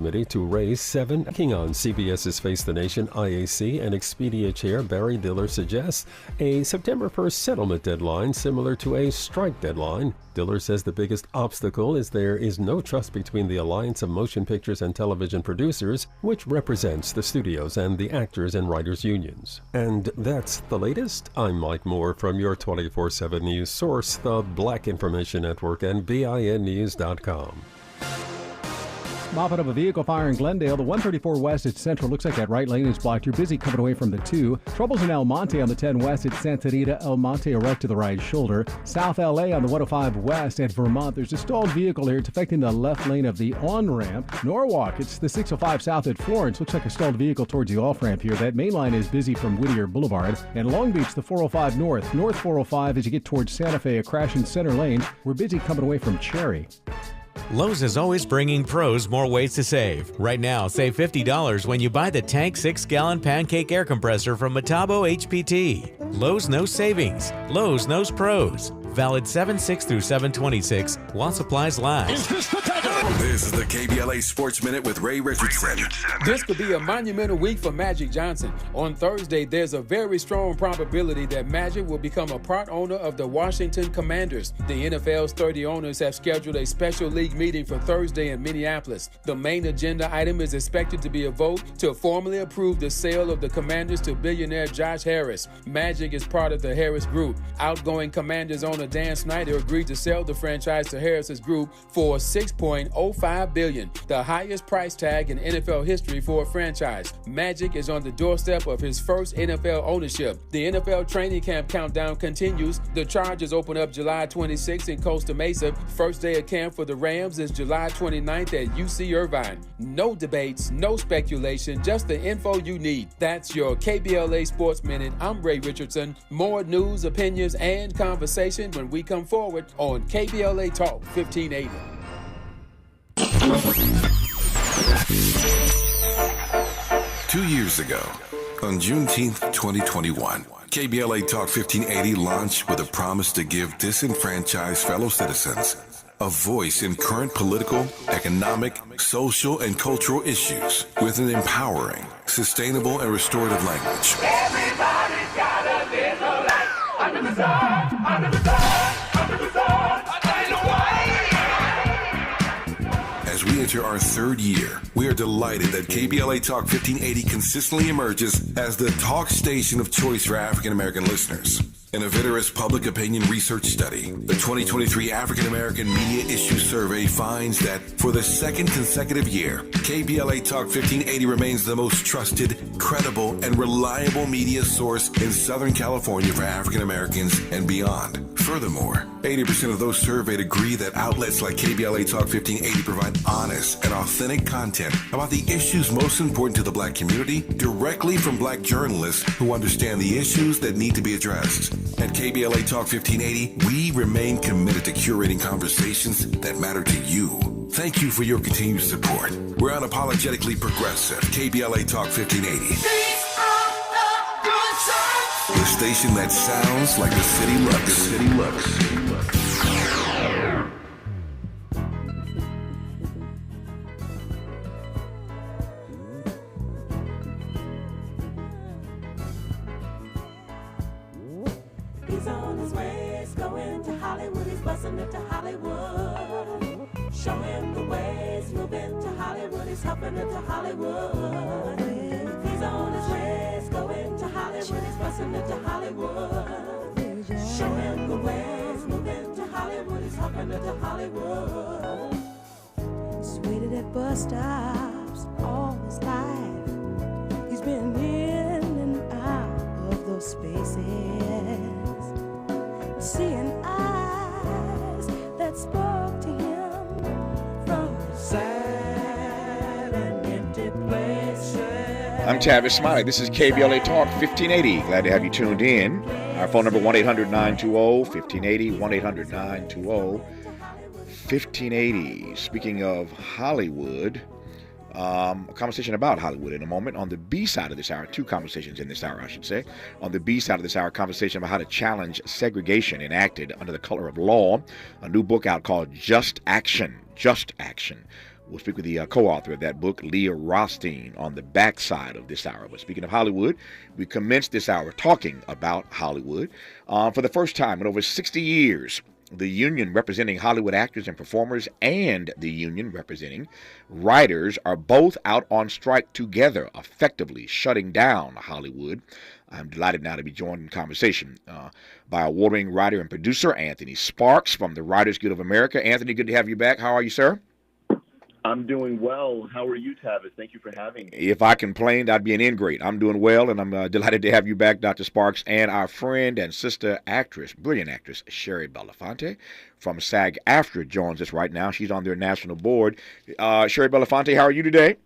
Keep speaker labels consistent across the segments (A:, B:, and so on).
A: Committee to raise $7. Working on CBS's Face the Nation, IAC and Expedia chair Barry Diller suggests a September 1st settlement deadline similar to a strike deadline. Diller says the biggest obstacle is there is no trust between the Alliance of Motion Pictures and Television Producers, which represents the studios and the actors and writers unions. And that's the latest. I'm Mike Moore from your 24/7 news source, the Black Information Network and BINnews.com.
B: Mopping up a vehicle fire in Glendale. The 134 West at Central. Looks like that right lane is blocked. You're busy coming away from the 2. Troubles in El Monte on the 10 West at Santa Rita. El Monte, a wreck to the right shoulder. South LA on the 105 West at Vermont. There's a stalled vehicle here. It's affecting the left lane of the on-ramp. Norwalk, it's the 605 South at Florence. Looks like a stalled vehicle towards the off-ramp here. That main line is busy from Whittier Boulevard. And Long Beach, the 405 North. North 405 as you get towards Santa Fe. A crash in center lane. We're busy coming away from Cherry.
C: Lowe's is always bringing pros more ways to save. Right now, save $50 when you buy the Tank 6-gallon pancake air compressor from Metabo HPT. Lowe's knows savings. Lowe's knows pros. Valid 7/6 through 7/26 while supplies last.
D: This is the KBLA Sports Minute with Ray Richardson.
E: This could be a monumental week for Magic Johnson. On Thursday, there's a very strong probability that Magic will become a part owner of the Washington Commanders. The NFL's 30 owners have scheduled a special league meeting for Thursday in Minneapolis. The main agenda item is expected to be a vote to formally approve the sale of the Commanders to billionaire Josh Harris. Magic is part of the Harris Group. Outgoing Commanders owner Dan Snyder agreed to sell the franchise to Harris's group for $6.05 billion, the highest price tag in NFL history for a franchise. Magic is on the doorstep of his first NFL ownership. The NFL training camp countdown continues. The Chargers open up July 26th in Costa Mesa. First day of camp for the Rams is July 29th at UC Irvine. No debates, no speculation, just the info you need. That's your KBLA Sports Minute. I'm Ray Richardson. More news, opinions, and conversation when we come forward on KBLA Talk 1580.
D: 2 years ago, on Juneteenth 2021, KBLA Talk 1580 launched with a promise to give disenfranchised fellow citizens a voice in current political, economic, social, and cultural issues with an empowering, sustainable, and restorative language.
F: Everybody's got a little light under the sun, under the sun, under the sun.
D: As we enter our third year, we are delighted that KBLA Talk 1580 consistently emerges as the talk station of choice for African American listeners. In a vigorous public opinion research study, the 2023 African American Media Issue Survey finds that for the second consecutive year, KBLA Talk 1580 remains the most trusted, credible, and reliable media source in Southern California for African Americans and beyond. Furthermore, 80% of those surveyed agree that outlets like KBLA Talk 1580 provide honest and authentic content about the issues most important to the Black community directly from Black journalists who understand the issues that need to be addressed. At KBLA Talk 1580, we remain committed to curating conversations that matter to you. Thank you for your continued support. We're unapologetically progressive. KBLA Talk 1580. The station that sounds like the city looks. The city looks.
G: He's on his way, he's going to Hollywood, he's busting it to Hollywood. Show him the way, he's moving to Hollywood, he's helping it to Hollywood. He's on his way, he's going to Hollywood, he's busting it to Hollywood. Show him the way, he's moving to Hollywood, he's helping it to Hollywood. He's waited at bus stops all his life. He's been in and out of those spaces, seeing eyes that spoke to him from sad and empty places.
H: I'm Tavis Smiley. This is KBLA Talk 1580. Glad to have you tuned in. Our phone number 1-800-920-1580, 1-800-920-1580. Speaking of Hollywood, a conversation about Hollywood in a moment. On the B side of this hour, two conversations in this hour, I should say. On the B side of this hour, a conversation about how to challenge segregation enacted under the color of law. A new book out called Just Action. Just Action. We'll speak with the co-author of that book, Leah Rothstein, on the backside of this hour. But speaking of Hollywood, we commenced this hour talking about Hollywood. For the first time in over 60 years, the union representing Hollywood actors and performers and the union representing writers are both out on strike together, effectively shutting down Hollywood. I'm delighted now to be joined in conversation by award-winning writer and producer Anthony Sparks from the Writers Guild of America. Anthony, good to have you back. How are you, sir?
I: I'm doing well. How are you, Tavis? Thank you for having me.
H: If I complained, I'd be an ingrate. I'm doing well, and I'm delighted to have you back, Dr. Sparks, and our friend and sister actress, brilliant actress, Shari Belafonte from SAG-AFTRA joins us right now. She's on their national board. Shari Belafonte, how are you today?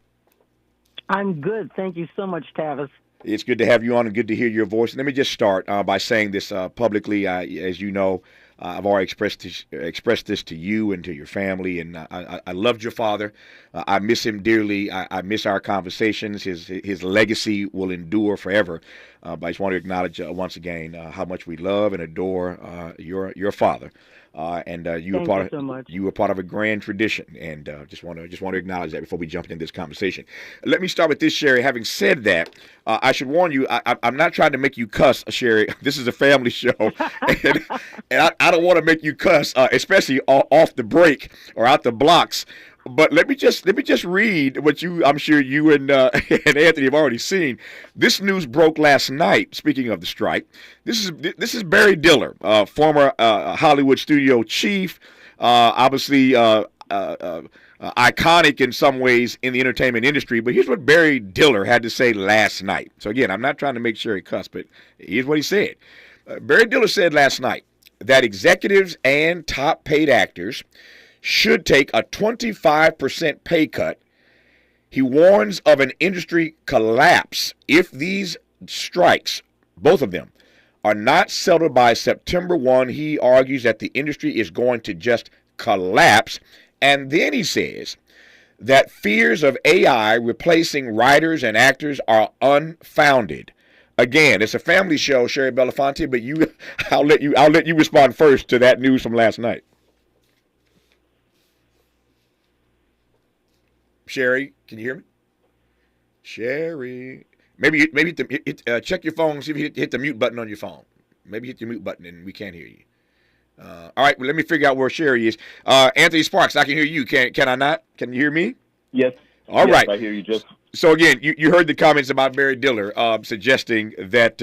J: I'm good. Thank you so much, Tavis.
H: It's good to have you on and good to hear your voice. Let me just start by saying this publicly. As you know, I've already expressed this to you and to your family, and I loved your father. I miss him dearly. I miss our conversations. His legacy will endure forever. But I just want to acknowledge once again how much we love and adore your father. And you were part of a grand tradition, and just want to acknowledge that before we jump into this conversation. Let me start with this, Shari. Having said that, I should warn you, I'm not trying to make you cuss, Shari. This is a family show, and I don't want to make you cuss, especially off the break or out the blocks. But let me just read what I'm sure you and Anthony have already seen. This news broke last night. Speaking of the strike, this is Barry Diller, former Hollywood studio chief, obviously iconic in some ways in the entertainment industry. But here's what Barry Diller had to say last night. So again, I'm not trying to make sure he cussed, but here's what he said. Barry Diller said last night that executives and top paid actors should take a 25% pay cut. He warns of an industry collapse if these strikes, both of them, are not settled by September 1. He argues that the industry is going to just collapse. And then he says that fears of AI replacing writers and actors are unfounded. Again, it's a family show, Shari Belafonte, but I'll let you respond first to that news from last night. Shari, can you hear me? Shari, maybe check your phone, see if you hit the mute button on your phone. Maybe hit the mute button and we can't hear you. All right, well, let me figure out where Shari is. Anthony Sparks, I can hear you. Can I not? Can you hear me?
I: Yes.
H: All right.
I: I hear you just.
H: So again, you heard the comments about Barry Diller suggesting that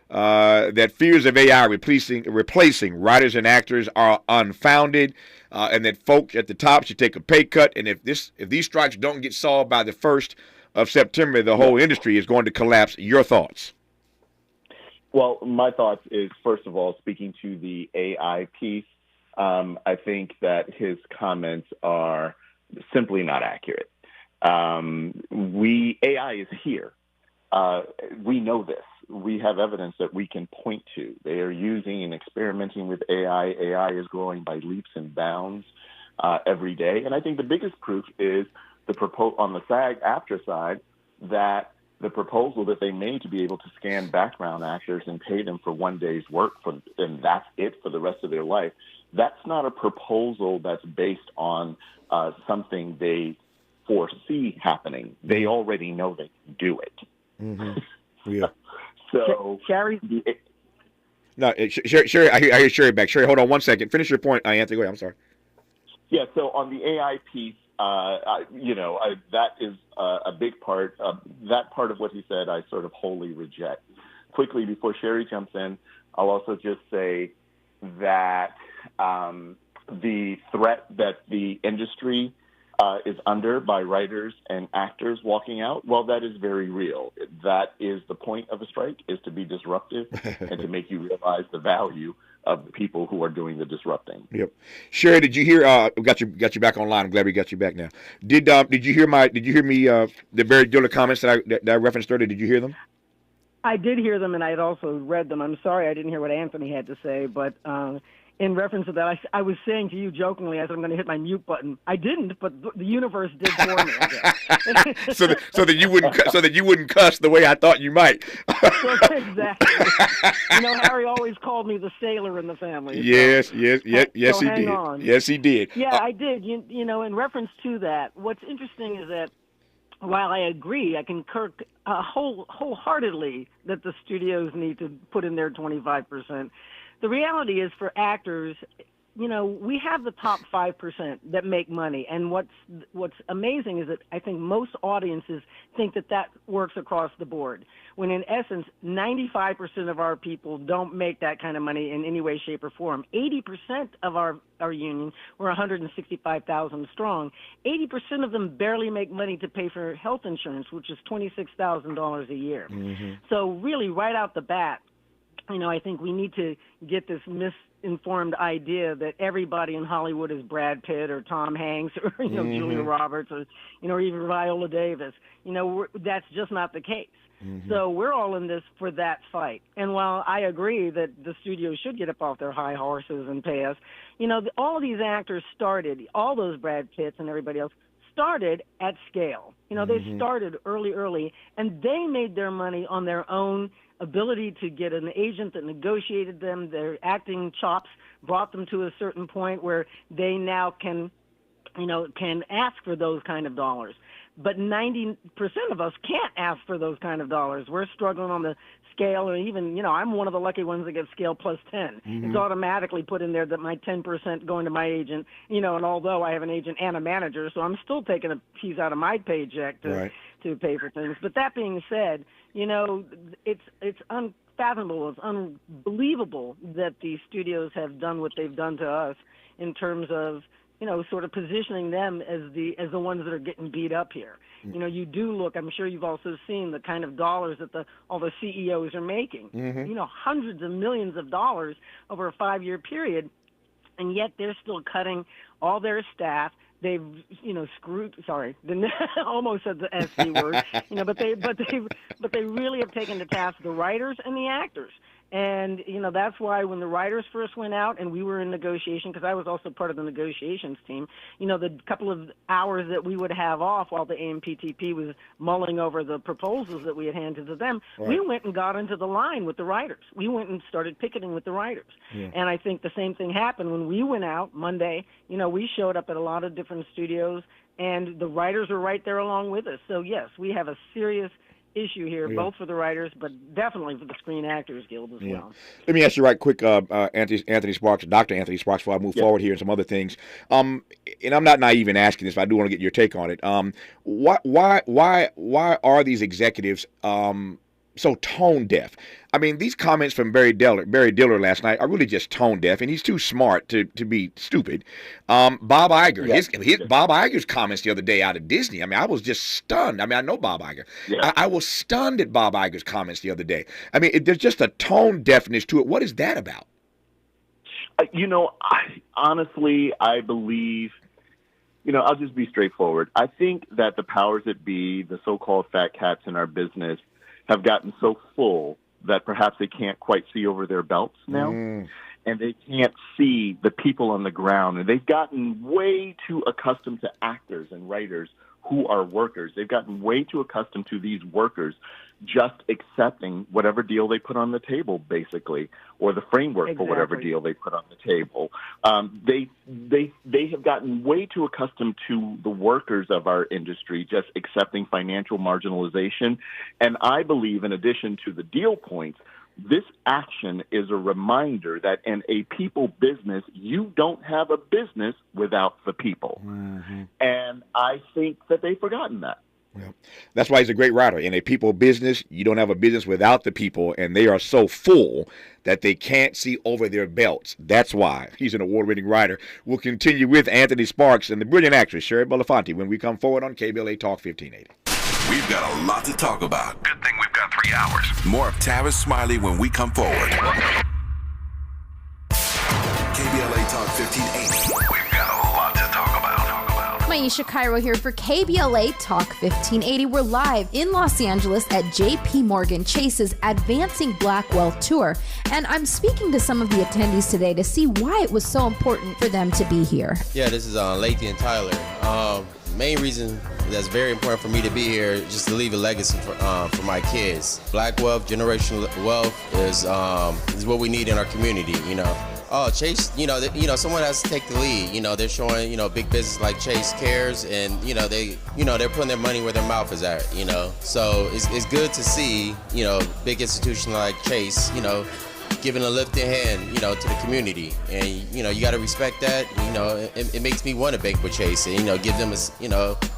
H: that fears of AI replacing writers and actors are unfounded. And that folks at the top should take a pay cut. And if these strikes don't get solved by the 1st of September, the whole industry is going to collapse. Your thoughts?
I: Well, my thoughts is, first of all, speaking to the AI piece, I think that his comments are simply not accurate. AI is here. We know this. We have evidence that we can point to. They are using and experimenting with AI. AI is growing by leaps and bounds every day. And I think the biggest proof is on the SAG-AFTRA side that the proposal that they made to be able to scan background actors and pay them for one day's work and that's it for the rest of their life. That's not a proposal that's based on something they foresee happening. They already know they can do it.
H: Mm-hmm. Yeah.
I: So,
J: Shari?
H: No, Shari, I hear Shari back. Shari, hold on one second. Finish your point, Anthony. Go ahead. I'm sorry.
I: Yeah, so on the AI piece, that is a big part. That part of what he said, I sort of wholly reject. Quickly, before Shari jumps in, I'll also just say that the threat that the industry is under by writers and actors walking out, well, that is very real. That is the point of a strike, is to be disruptive and to make you realize the value of the people who are doing the disrupting.
H: Yep. Shari, did you hear? Got you back online. I'm glad we got you back now. Did you hear me? The Barry Diller comments that I referenced earlier? Did you hear them?
J: I did hear them, and I had also read them. I'm sorry I didn't hear what Anthony had to say, but in reference to that, I was saying to you jokingly, I said I'm going to hit my mute button. I didn't, but the universe did for me. I guess.
H: so that you wouldn't cuss the way I thought you might.
J: Exactly. Harry always called me the sailor in the family.
H: Yes,
J: so,
H: yes, he did.
J: On.
H: Yes, he did.
J: Yeah, I did. In reference to that, what's interesting is that while I agree, I concur wholeheartedly that the studios need to put in their 25%. The reality is for actors, we have the top 5% that make money. And what's amazing is that I think most audiences think that works across the board, when in essence, 95% of our people don't make that kind of money in any way, shape, or form. 80% of our union, we're 165,000 strong. 80% of them barely make money to pay for health insurance, which is $26,000 a year. Mm-hmm. So really, right out the bat, I think we need to get this misinformed idea that everybody in Hollywood is Brad Pitt or Tom Hanks or Julia Roberts or even Viola Davis. That's just not the case. Mm-hmm. So we're all in this for that fight. And while I agree that the studios should get up off their high horses and pay us, all these actors started, all those Brad Pitts and everybody else started at scale. They started early, and they made their money on their own ability to get an agent that negotiated them. Their acting chops brought them to a certain point where they now can ask for those kind of dollars. But 90% of us can't ask for those kind of dollars. We're struggling on the scale, or even, I'm one of the lucky ones that get scale plus 10. Mm-hmm. It's automatically put in there that my 10% going to my agent, and although I have an agent and a manager, so I'm still taking a piece out of my paycheck to pay for things. But that being said, it's unfathomable, it's unbelievable that the studios have done what they've done to us in terms of, sort of positioning them as the ones that are getting beat up here. You do look, I'm sure you've also seen the kind of dollars that all the CEOs are making. Mm-hmm. Hundreds of millions of dollars over a 5-year period, and yet they're still cutting all their staff. They've, almost said the SC word, but they really have taken to task the writers and the actors. And, that's why when the writers first went out and we were in negotiation, because I was also part of the negotiations team, the couple of hours that we would have off while the AMPTP was mulling over the proposals that we had handed to them, we went and got into the line with the writers. We went and started picketing with the writers. Yeah. And I think the same thing happened when we went out Monday. We showed up at a lot of different studios, and the writers were right there along with us. So, yes, we have a serious issue here, both for the writers, but definitely for the Screen Actors Guild as well.
H: Let me ask you right quick, Anthony Sparks, Dr. Anthony Sparks, before I move forward here and some other things. And I'm not naive in asking this, but I do want to get your take on it. Why are these executives so tone deaf? I mean, these comments from Barry Diller last night are really just tone deaf, and he's too smart to be stupid. Bob Iger, his Bob Iger's comments the other day out of Disney. I mean, I was just stunned. I mean, I know Bob Iger. Yeah. I was stunned at Bob Iger's comments the other day. I mean, there's just a tone deafness to it. What is that about?
I: I believe, I'll just be straightforward. I think that the powers that be, the so-called fat cats in our business, have gotten so full that perhaps they can't quite see over their belts now, and they can't see the people on the ground. And they've gotten way too accustomed to actors and writers who are workers. They've gotten way too accustomed to these workers just accepting whatever deal they put on the table, basically, or the framework for whatever deal they put on the table. They have gotten way too accustomed to the workers of our industry just accepting financial marginalization. And I believe, in addition to the deal points, this action is a reminder that in a people business, you don't have a business without the people. Mm-hmm. And I think that they've forgotten that.
H: Yeah. That's why he's a great writer. In a people business, you don't have a business without the people, and they are so full that they can't see over their belts. That's why he's an award-winning writer. We'll continue with Anthony Sparks and the brilliant actress Shari Belafonte when we come forward on KBLA Talk 1580.
D: We've got a lot to talk about. Good thing we've got 3 hours. More of Tavis Smiley when we come forward. KBLA Talk 1580. We've got a lot to talk about.
K: Maisha Cairo here for KBLA Talk 1580. We're live in Los Angeles at JP Morgan Chase's Advancing Black Wealth Tour. And I'm speaking to some of the attendees today to see why it was so important for them to be here.
L: Yeah, this is Lathan and Tyler. Main reason that's very important for me to be here is just to leave a legacy for my kids. Black wealth, generational wealth is what we need in our community, you know. Oh, Chase, someone has to take the lead. They're showing, big business like Chase cares, and they're putting their money where their mouth is at. So it's good to see, big institution like Chase, giving a lifting hand, to the community, and you got to respect that. It makes me want to bank with Chase, and give them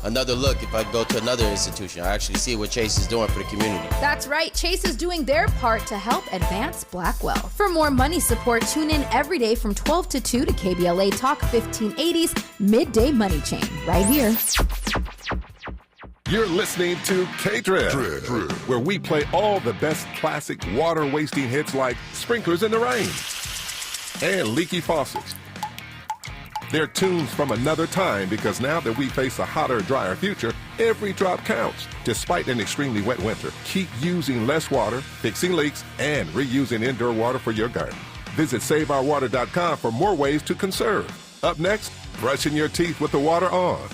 L: another look. If I go to another institution, I actually see what Chase is doing for the community.
K: That's right, Chase is doing their part to help advance Black wealth. For more money support, tune in every day from 12 to 2 to KBLA Talk 1580's Midday Money Chain, right here.
M: You're listening to K-Drip, where we play all the best classic water-wasting hits like Sprinklers in the Rain and Leaky Faucets. They're tunes from another time because now that we face a hotter, drier future, every drop counts. Despite an extremely wet winter, keep using less water, fixing leaks, and reusing indoor water for your garden. Visit SaveOurWater.com for more ways to conserve. Up next, brushing your teeth with the water on.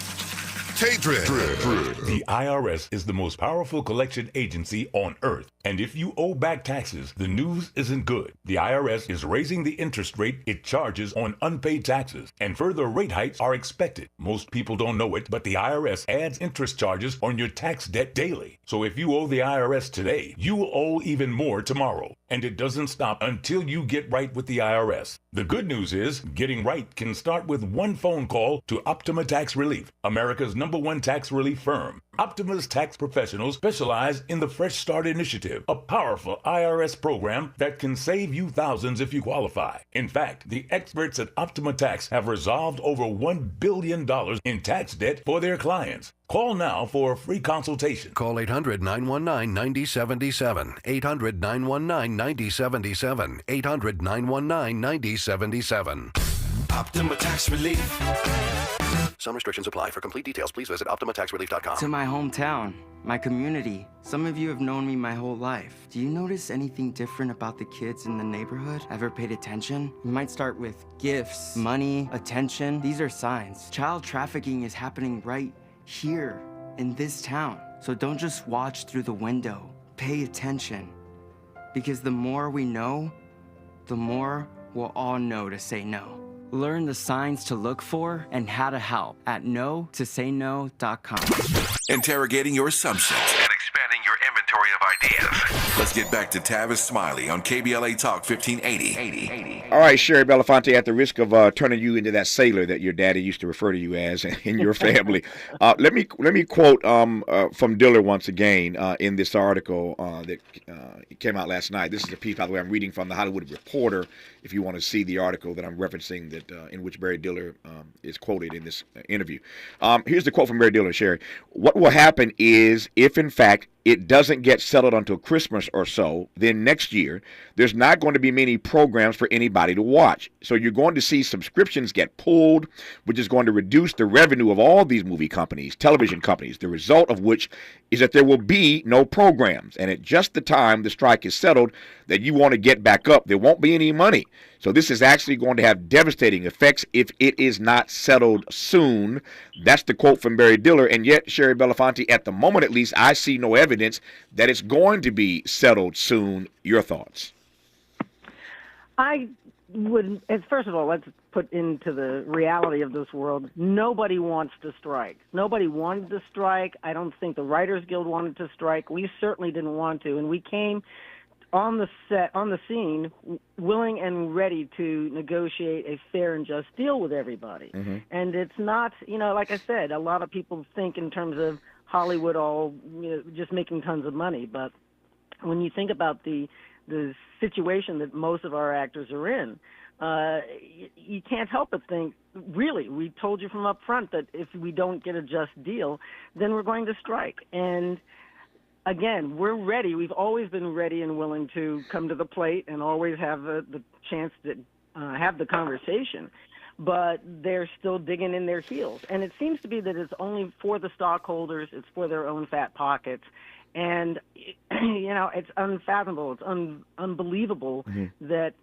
M: K-Drip.
N: The IRS is the most powerful collection agency on earth. And if you owe back taxes, the news isn't good. The IRS is raising the interest rate it charges on unpaid taxes, and further rate hikes are expected. Most people don't know it, but the IRS adds interest charges on your tax debt daily. So if you owe the IRS today, you will owe even more tomorrow. And it doesn't stop until you get right with the IRS. The good news is, getting right can start with one phone call to Optima Tax Relief, America's #1 tax relief firm. Optima's tax professionals specialize in the Fresh Start Initiative, a powerful IRS program that can save you thousands if you qualify. In fact, the experts at Optima Tax have resolved over $1 billion in tax debt for their clients. Call now for a free consultation.
O: Call 800-919-9077. 800-919-9077. 800-919-9077.
P: Optima Tax Relief.
O: Some restrictions apply. For complete details, please visit OptimaTaxRelief.com.
Q: To my hometown, my community. Some of you have known me my whole life. Do you notice anything different about the kids in the neighborhood? Ever paid attention? You might start with gifts, money, attention. These are signs. Child trafficking is happening right here in this town. So don't just watch through the window. Pay attention. Because the more we know, the more we'll all know to say no. Learn the signs to look for and how to help at no-to-say-no.com.
D: Interrogating your assumptions and expanding your inventory of ideas. Let's get back to Tavis Smiley on KBLA Talk 1580.
H: All right, Shari Belafonte, at the risk of turning you into that sailor that your daddy used to refer to you as in your family, let me quote from Diller once again in this article that came out last night. This is a piece, by the way, I'm reading from the Hollywood Reporter. If you want to see the article that I'm referencing, that in which Barry Diller is quoted in this interview. Here's the quote from Barry Diller, Shari. What will happen is, if in fact it doesn't get settled until Christmas or so, then next year there's not going to be many programs for anybody to watch. So you're going to see subscriptions get pulled, which is going to reduce the revenue of all these movie companies, television companies, the result of which is that there will be no programs. And at just the time the strike is settled that you want to get back up, there won't be any money. So this is actually going to have devastating effects if it is not settled soon. That's the quote from Barry Diller. And yet, Shari Belafonte, at the moment at least, I see no evidence that it's going to be settled soon. Your thoughts?
J: I would, first of all, let's put into the reality of this world. Nobody wants to strike. Nobody wanted to strike. I don't think the Writers Guild wanted to strike. We certainly didn't want to. And we came on the scene, willing and ready to negotiate a fair and just deal with everybody. Mm-hmm. And it's not, like I said, a lot of people think in terms of Hollywood all just making tons of money. But when you think about the situation that most of our actors are in, you can't help but think, really, we told you from up front that if we don't get a just deal, then we're going to strike. And again, we're ready. We've always been ready and willing to come to the plate and always have the chance to have the conversation. but they're still digging in their heels. And it seems to be that it's only for the stockholders, it's for their own fat pockets. And, it's unfathomable, it's unbelievable that,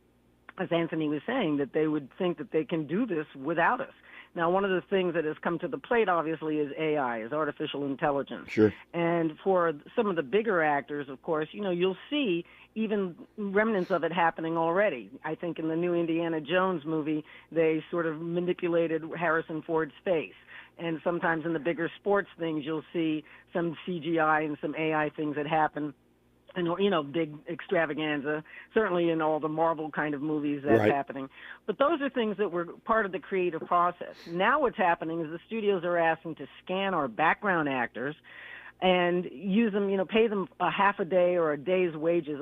J: as Anthony was saying, that they would think that they can do this without us. Now, one of the things that has come to the plate, obviously, is AI, is artificial intelligence.
H: Sure.
J: And for some of the bigger actors, of course, you'll see even remnants of it happening already. I think in the new Indiana Jones movie, they sort of manipulated Harrison Ford's face. And sometimes in the bigger sports things, you'll see some CGI and some AI things that happen. And, big extravaganza, certainly in all the Marvel kind of movies that's happening. But those are things that were part of the creative process. Now what's happening is the studios are asking to scan our background actors and use them, pay them a half a day or a day's wages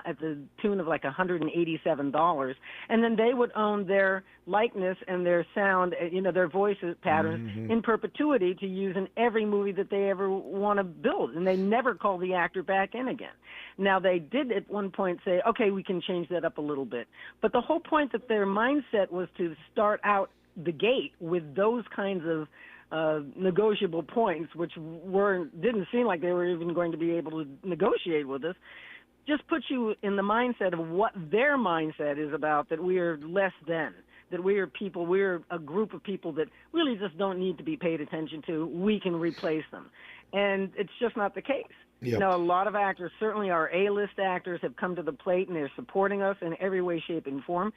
J: at the tune of like $187. And then they would own their likeness and their sound, their voices patterns in perpetuity to use in every movie that they ever want to build. And they never call the actor back in again. Now, they did at one point say, okay, we can change that up a little bit. But the whole point that their mindset was to start out the gate with those kinds of negotiable points, which didn't seem like they were even going to be able to negotiate with us, just puts you in the mindset of what their mindset is about, that we are less than, that we are people, we're a group of people that really just don't need to be paid attention to. We can replace them. And it's just not the case.
H: Yep.
J: A lot of actors, certainly our A-list actors, have come to the plate and they're supporting us in every way, shape, and form.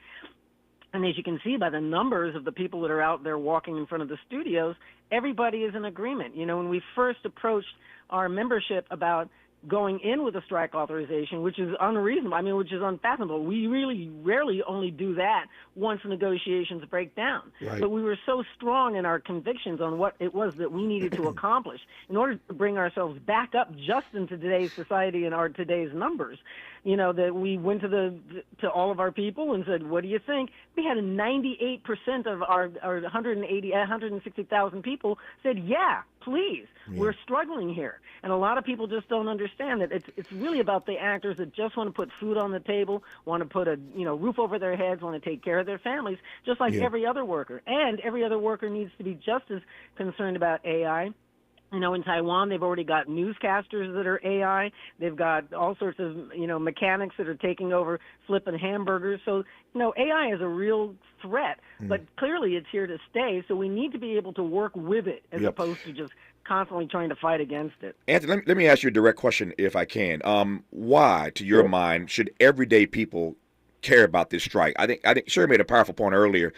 J: And as you can see by the numbers of the people that are out there walking in front of the studios, everybody is in agreement. When we first approached our membership about going in with a strike authorization, which is unreasonable, which is unfathomable. We really rarely only do that once negotiations break down.
H: Right.
J: But we were so strong in our convictions on what it was that we needed to accomplish in order to bring ourselves back up just into today's society and our today's numbers, that we went to all of our people and said, what do you think? We had 98% of our 160,000 people said, yeah, please. Yeah. We're struggling here. And a lot of people just don't understand that it's really about the actors that just want to put food on the table, want to put a roof over their heads, want to take care of their families, just like every other worker. And every other worker needs to be just as concerned about AI. In Taiwan, they've already got newscasters that are AI. They've got all sorts of, mechanics that are taking over flipping hamburgers. So, AI is a real threat, but clearly it's here to stay. So we need to be able to work with it as opposed to just constantly trying to fight against it.
H: Anthony, let me ask you a direct question, if I can. Why, to your mind, should everyday people care about this strike? I think Shari made a powerful point earlier.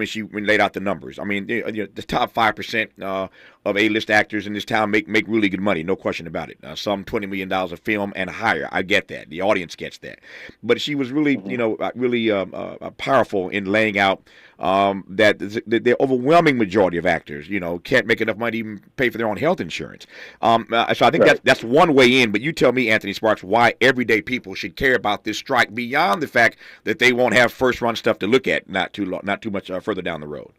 H: She laid out the numbers. The top 5% of A-list actors in this town make really good money, no question about it. Some $20 million a film and higher. I get that. The audience gets that. But she was really, powerful in laying out that the overwhelming majority of actors, can't make enough money to even pay for their own health insurance. So I think that's one way in. But you tell me, Anthony Sparks, why everyday people should care about this strike beyond the fact that they won't have first-run stuff to look at not too much further down the road.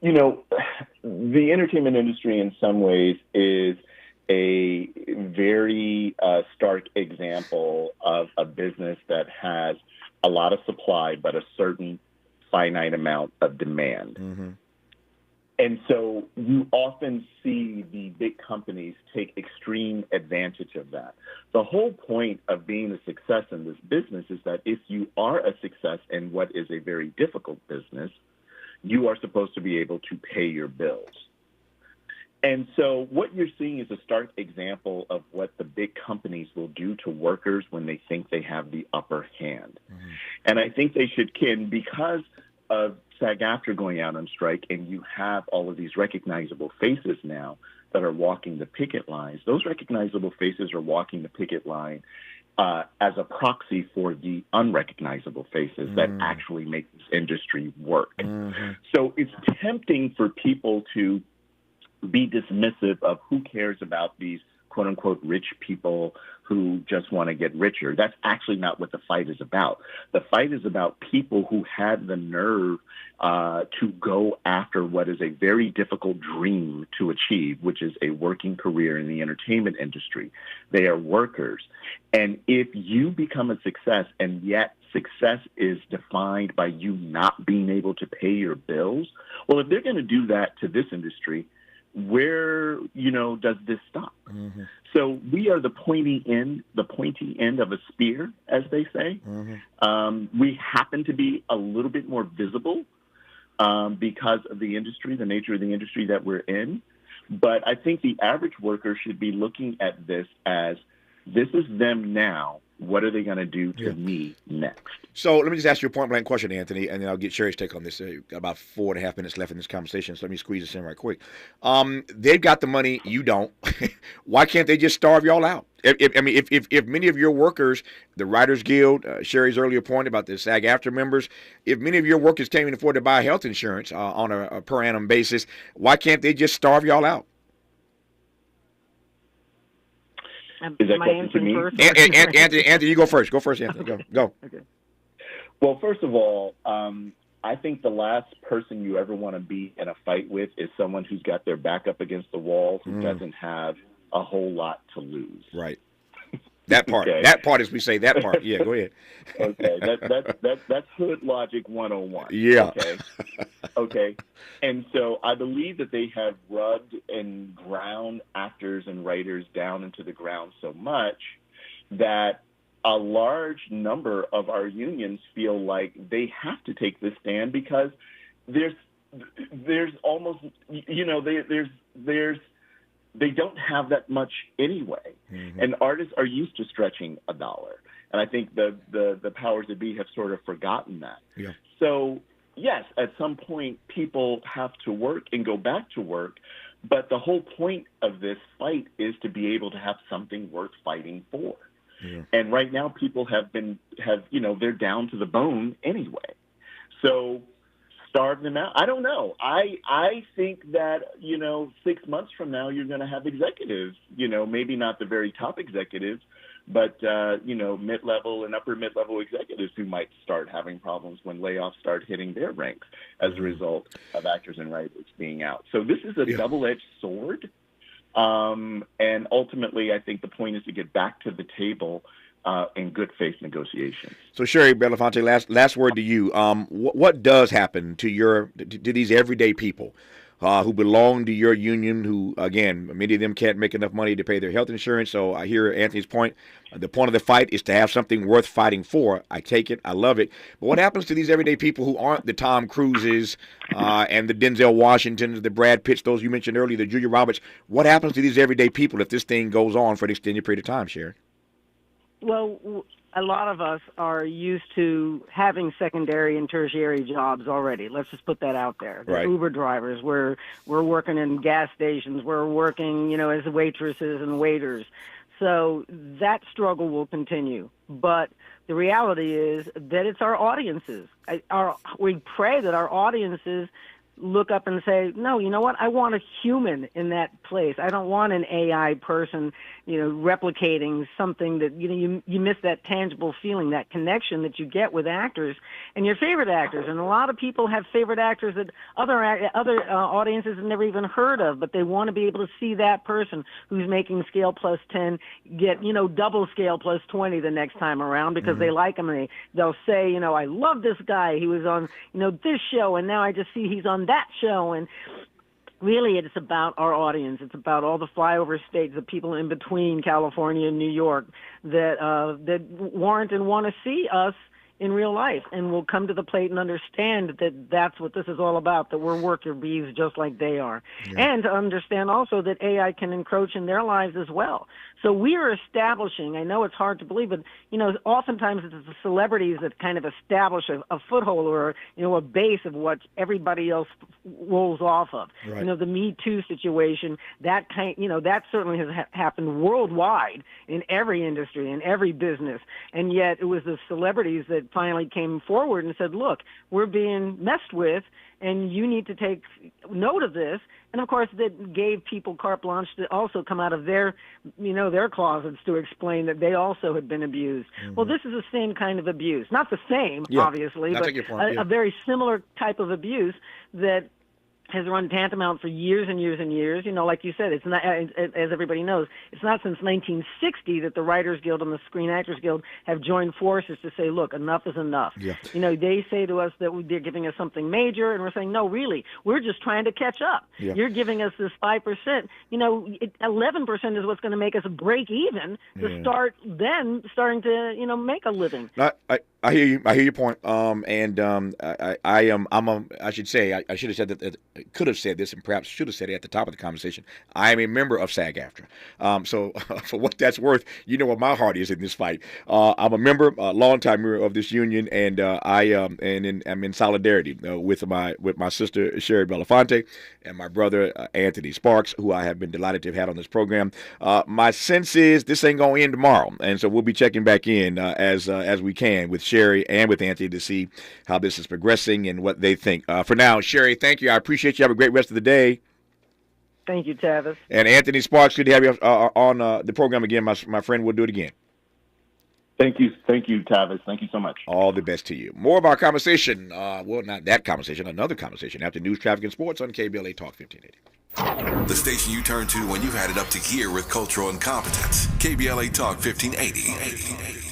I: The entertainment industry in some ways is a very stark example of a business that has a lot of supply but a certain finite amount of demand. Mm-hmm. And so you often see the big companies take extreme advantage of that. The whole point of being a success in this business is that if you are a success in what is a very difficult business, you are supposed to be able to pay your bills. And so what you're seeing is a stark example of what the big companies will do to workers when they think they have the upper hand. Mm-hmm. And I think they can, because of SAG-AFTRA going out on strike, and you have all of these recognizable faces now that are walking the picket lines. Those recognizable faces are walking the picket line as a proxy for the unrecognizable faces that actually make this industry work. Mm-hmm. So it's tempting for people to be dismissive of who cares about these quote-unquote rich people who just want to get richer. That's actually not what the fight is about. The fight is about people who had the nerve to go after what is a very difficult dream to achieve, which is a working career in the entertainment industry. They are workers. And if you become a success and yet success is defined by you not being able to pay your bills. Well, if they're going to do that to this industry, where, does this stop?
H: Mm-hmm.
I: So we are the pointy end of a spear, as they say.
H: Mm-hmm.
I: We happen to be a little bit more visible because of the industry, the nature of the industry that we're in. But I think the average worker should be looking at this as, this is them now. What are they going to do to me next?
H: So let me just ask you a point-blank question, Anthony, and then I'll get Shari's take on this. Got about 4.5 minutes left in this conversation, so let me squeeze this in right quick. They've got the money, you don't. Why can't they just starve y'all out? If many of your workers, the Writers Guild, Shari's earlier point about the SAG-AFTRA members, if many of your workers can't even afford to buy health insurance on a per annum basis, why can't they just starve y'all out?
I: Is that
J: my
I: question
J: answer
I: to me?
H: Anthony, you go first. Go first, Anthony. Go.
I: Okay. Well, first of all, I think the last person you ever want to be in a fight with is someone who's got their back up against the wall, who doesn't have a whole lot to lose.
H: Right. That part.
I: Okay.
H: That part, as we say, that part. Yeah, go ahead.
I: Okay. That's hood logic 101.
H: Yeah.
I: Okay. And so I believe that they have rubbed and ground actors and writers down into the ground so much that a large number of our unions feel like they have to take this stand because there's almost, they don't have that much anyway.
H: Mm-hmm.
I: And artists are used to stretching a dollar. And I think the powers that be have sort of forgotten that.
H: Yeah.
I: So, yes, at some point people have to work and go back to work. But the whole point of this fight is to be able to have something worth fighting for.
H: Yeah.
I: And right now people they're down to the bone anyway. So starve them out. I don't know. I think that, 6 months from now, you're going to have executives, maybe not the very top executives, but, mid-level and upper mid-level executives who might start having problems when layoffs start hitting their ranks as a result of actors and writers being out. So this is a double-edged sword. And ultimately, I think the point is to get back to the table in good faith negotiations.
H: So, Shari Belafonte, last word to you. What does happen to these everyday people who belong to your union? Who, again, many of them can't make enough money to pay their health insurance. So, I hear Anthony's point. The point of the fight is to have something worth fighting for. I take it. I love it. But what happens to these everyday people who aren't the Tom Cruises and the Denzel Washingtons, the Brad Pitts, those you mentioned earlier, the Julia Roberts? What happens to these everyday people if this thing goes on for an extended period of time, Shari?
J: Well, a lot of us are used to having secondary and tertiary jobs already. Let's just put that out there.
H: Right.
J: Uber drivers, we're working in gas stations, we're working, as waitresses and waiters. So that struggle will continue. But the reality is that it's our audiences. We pray that our audiences look up and say, no, you know what? I want a human in that place. I don't want an AI person, replicating something that, you miss that tangible feeling, that connection that you get with actors and your favorite actors. And a lot of people have favorite actors that other audiences have never even heard of, but they want to be able to see that person who's making scale plus 10 get, double scale plus 20 the next time around because they like him. And they'll say, I love this guy. He was on, this show, and now I just see he's on that show. And really, it's about our audience. It's about all the flyover states, the people in between California and New York that warrant and want to see us in real life and will come to the plate and understand that that's what this is all about, that we're worker bees just like they are. Yeah. And to understand also that AI can encroach in their lives as well. So we are establishing, I know it's hard to believe, but, oftentimes it's the celebrities that kind of establish a foothold or, a base of what everybody else rolls off of.
H: Right.
J: The Me Too situation, that certainly has happened worldwide in every industry, in every business. And yet it was the celebrities that finally came forward and said, look, we're being messed with, and you need to take note of this. And, of course, that gave people carte blanche to also come out of their closets to explain that they also had been abused. Mm-hmm. Well, this is the same kind of abuse. Not the same, obviously, but a very similar type of abuse that has run tantamount for years and years and years. You know, like you said, it's not, as everybody knows, it's not since 1960 that the Writers Guild and the Screen Actors Guild have joined forces to say, look, enough is enough.
H: Yeah.
J: You know, they say to us that they're giving us something major, and we're saying, no, really, we're just trying to catch up.
H: Yeah.
J: You're giving us this 5%. You know, 11% is what's going to make us break even to start then starting to, you know, make a living.
H: I hear you. I hear your point. I should say, I should have said that, could have said this, and perhaps should have said it at the top of the conversation. I am a member of SAG-AFTRA. So for what that's worth, you know what my heart is in this fight. I'm a member, a longtime member of this union, and I'm in solidarity with my sister Shari Belafonte and my brother Anthony Sparks, who I have been delighted to have had on this program. My sense is this ain't gonna end tomorrow, and so we'll be checking back in as we can with Shari and with Anthony to see how this is progressing and what they think. For now, Shari, thank you. I appreciate you. Have a great rest of the day.
J: Thank you, Tavis.
H: And Anthony Sparks, good to have you on the program again. My friend, we'll do it again.
I: Thank you, Tavis. Thank you so much.
H: All the best to you. More of our conversation, well, not that conversation, another conversation after news, traffic, and sports on KBLA Talk 1580.
D: The station you turn to when you've had it up to gear with cultural incompetence. KBLA Talk 1580.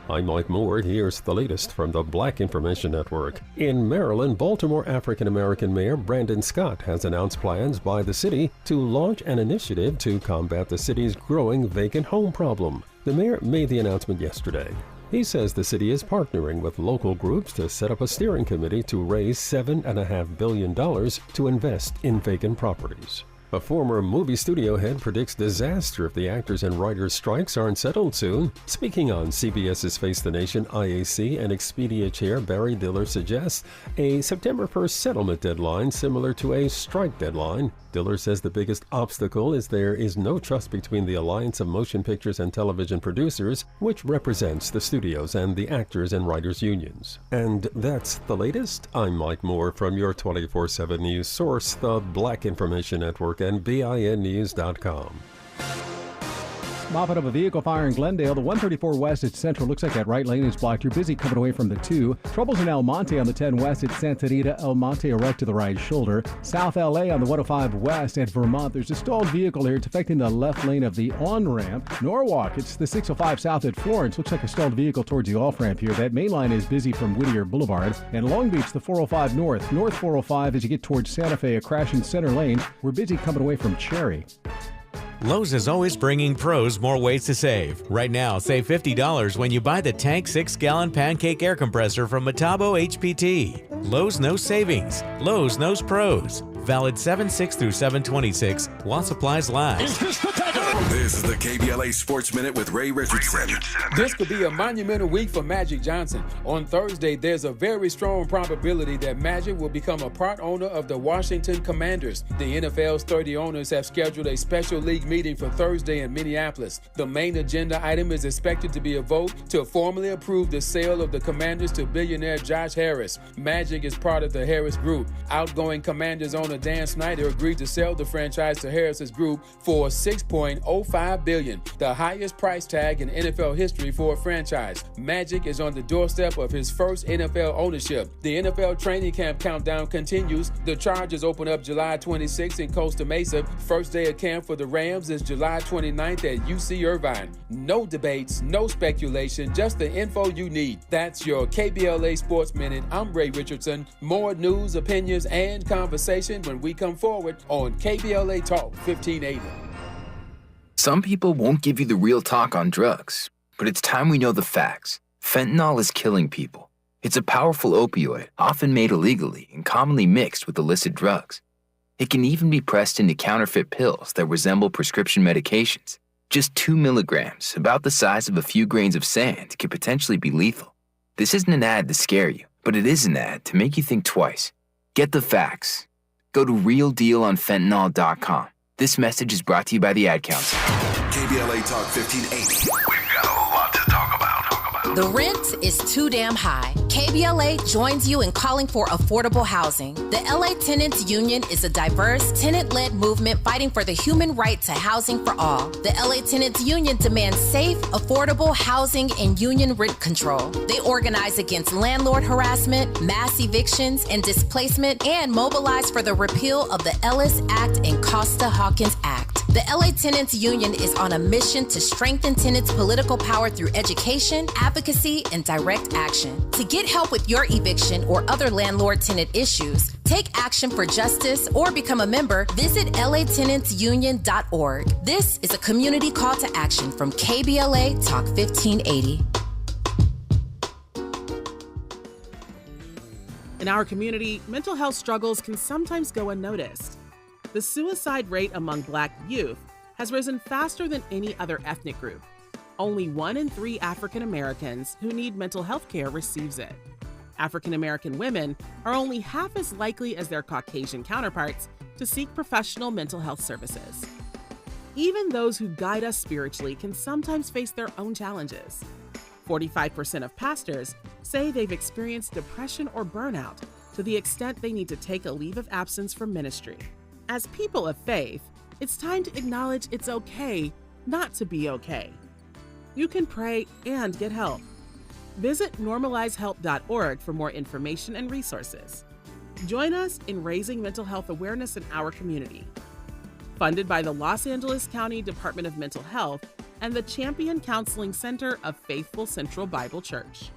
A: I'm Mike Moore. Here's the latest from the Black Information Network. In Maryland, Baltimore African-American Mayor Brandon Scott has announced plans by the city to launch an initiative to combat the city's growing vacant home problem. The mayor made the announcement yesterday. He says the city is partnering with local groups to set up a steering committee to raise $7.5 billion to invest in vacant properties. A former movie studio head predicts disaster if the actors and writers' strikes aren't settled soon. Speaking on CBS's Face the Nation, IAC and Expedia chair Barry Diller suggests a September 1st settlement deadline similar to a strike deadline. Diller says the biggest obstacle is there is no trust between the Alliance of Motion Pictures and Television Producers, which represents the studios and the actors and writers unions. And that's the latest. I'm Mike Moore from your 24/7 news source, the Black Information Network and BINnews.com.
B: Mopping up a vehicle fire in Glendale. The 134 West at Central looks like that right lane is blocked. You're busy coming away from the 2. Troubles in El Monte on the 10 West at Santa Rita. El Monte a wreck to the right shoulder. South LA on the 105 West at Vermont. There's a stalled vehicle here. It's affecting the left lane of the on-ramp. Norwalk, it's the 605 South at Florence. Looks like a stalled vehicle towards the off-ramp here. That main line is busy from Whittier Boulevard. And Long Beach, the 405 North. North 405 as you get towards Santa Fe, a crash in center lane. We're busy coming away from Cherry.
C: Lowe's is always bringing pros more ways to save. Right now, save $50 when you buy the Tank 6-gallon pancake air compressor from Metabo HPT. Lowe's knows savings. Lowe's knows pros. Valid 7/6 through 7/26 while supplies last.
D: This is the KBLA Sports Minute with Ray Richardson.
E: This could be a monumental week for Magic Johnson. On Thursday, there's a very strong probability that Magic will become a part owner of the Washington Commanders. The NFL's 30 owners have scheduled a special league meeting for Thursday in Minneapolis. The main agenda item is expected to be a vote to formally approve the sale of the Commanders to billionaire Josh Harris. Magic is part of the Harris Group. Outgoing Commanders owner Dan Snyder agreed to sell the franchise to Harris's group for $6.05 billion, the highest price tag in NFL history for a franchise. Magic is on the doorstep of his first NFL ownership. The NFL training camp countdown continues. The Chargers open up July 26th in Costa Mesa. First day of camp for the Rams is July 29th at UC Irvine. No debates, no speculation, just the info you need. That's your KBLA Sports Minute. I'm Ray Richardson. More news, opinions, and conversation when we come forward on KBLA Talk 1580.
R: Some people won't give you the real talk on drugs, but it's time we know the facts. Fentanyl is killing people. It's a powerful opioid, often made illegally and commonly mixed with illicit drugs. It can even be pressed into counterfeit pills that resemble prescription medications. Just 2 milligrams, about the size of a few grains of sand, could potentially be lethal. This isn't an ad to scare you, but it is an ad to make you think twice. Get the facts. Go to realdealonfentanyl.com. This message is brought to you by the Ad Council.
D: KBLA Talk 1580. We've got a lot to talk about.
S: The rent is too damn high. KBLA joins you in calling for affordable housing. The LA Tenants Union is a diverse, tenant-led movement fighting for the human right to housing for all. The LA Tenants Union demands safe, affordable housing and union rent control. They organize against landlord harassment, mass evictions, and displacement, and mobilize for the repeal of the Ellis Act and Costa-Hawkins Act. The LA Tenants Union is on a mission to strengthen tenants' political power through education, advocacy, and direct action. To get help with your eviction or other landlord-tenant issues, take action for justice, or become a member, visit latenantsunion.org. This is a community call to action from KBLA Talk 1580.
T: In our community, mental health struggles can sometimes go unnoticed. The suicide rate among Black youth has risen faster than any other ethnic group. Only 1 in 3 African Americans who need mental health care receives it. African American women are only half as likely as their Caucasian counterparts to seek professional mental health services. Even those who guide us spiritually can sometimes face their own challenges. 45% of pastors say they've experienced depression or burnout to the extent they need to take a leave of absence from ministry. As people of faith, it's time to acknowledge it's okay not to be okay. You can pray and get help. Visit normalizehelp.org for more information and resources. Join us in raising mental health awareness in our community. Funded by the Los Angeles County Department of Mental Health and the Champion Counseling Center of Faithful Central Bible Church.